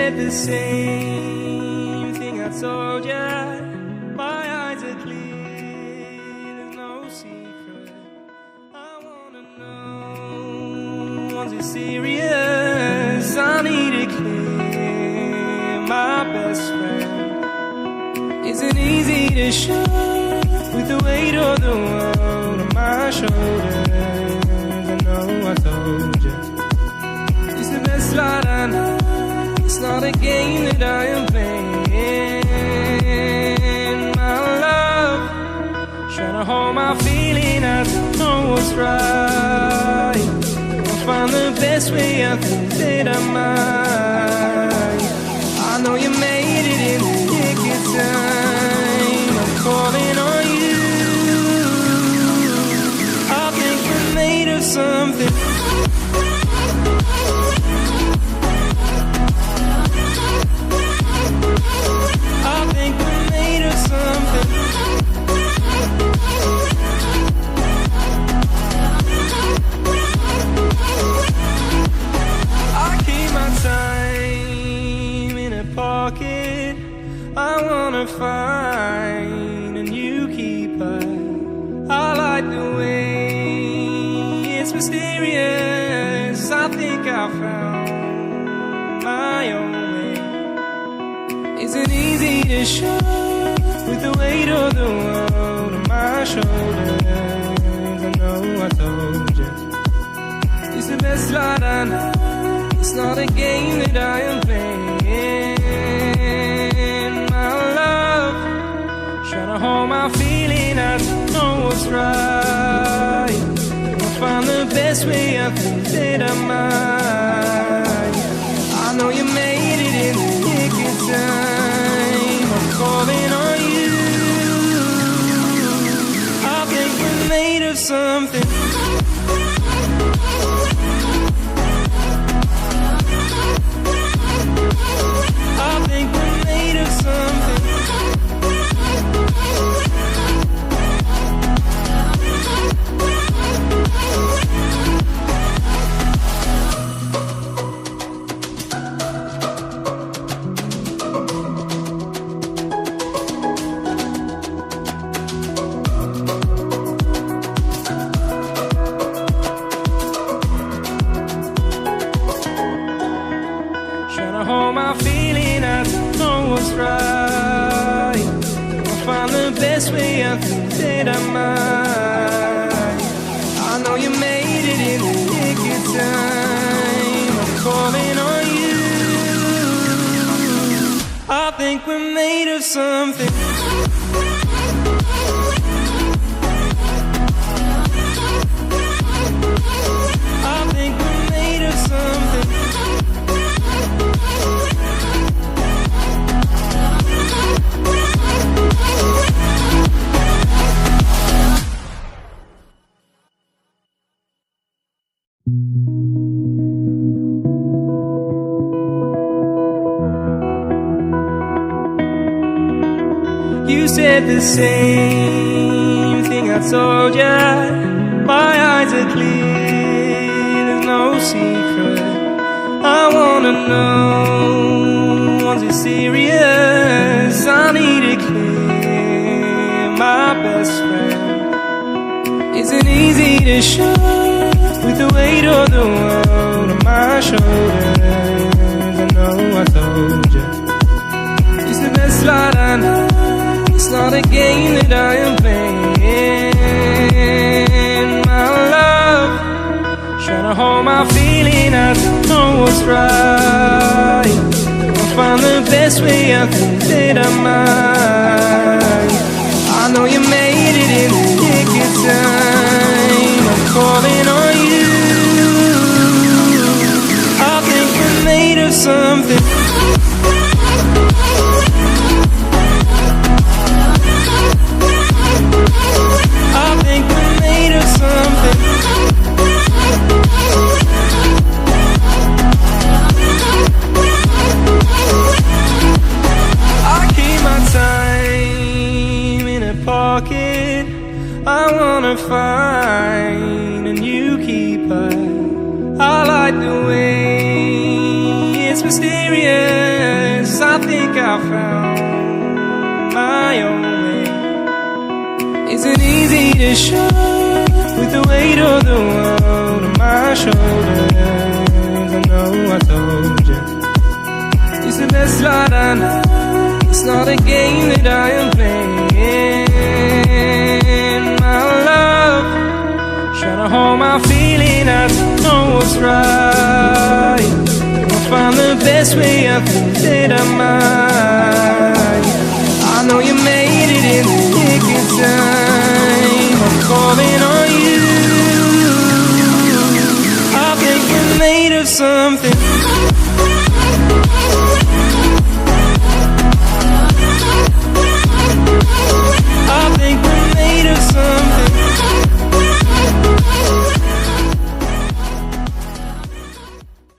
said the same thing I told ya. My eyes are clear, there's no secret. I wanna know, was it serious? I need it clear. My best friend isn't easy to show, with the weight of the world on my shoulders. I know I told you, it's the best light I know. It's not a game that I am playing. My love, trying to hold my feeling, I don't know what's right. I'll find the best way, I think that I might. I know you made it in the nick of time. I'm calling on you. I think we're made of something. I wanna find a new keeper. I like the way it's mysterious. I think I found my own way. Isn't easy to show, with the weight of the world on my shoulders. I know I told you, it's the best light I know. It's not a game that I am playing. Trying to hold my feeling, I don't know what's right. I'll find the best way, I think that I might. I know you made it in the nick of time. I'm calling on you. I think we're made of something. I think we're made of something. Hold my feeling, I don't know what's right. I'll find the best way, I think that I might. I know you made it in the nick of time. I'm calling on you. I think we're made of something. I think we're made of something. You said the same thing I told ya. My eyes are clear, there's no secret. I wanna know, was it serious? I need it clear. My best friend isn't easy to show, with the weight of the world on my shoulders. I know I told you, it's the best light I know. It's not a game that I am playing. My love, trying to hold my feeling, I don't know what's right. I'll find the best way, I think that I might. I know you made it in the nick of time. I'm calling on you. I think we're made of something. I think we're made of something. I keep my time in a pocket. I wanna find a new keeper. I like the way it's mysterious. think I found my own way. Isn't easy to show with the weight of the world on my shoulders. I know I told you it's the best life I know. It's not a game that I am playing. My love, trying to hold my feeling, I don't know what's right. I'll find the best way, I think that I might. I know you made it in the nick of time. I'm calling on you. I think we're made of something. I think we're made of something.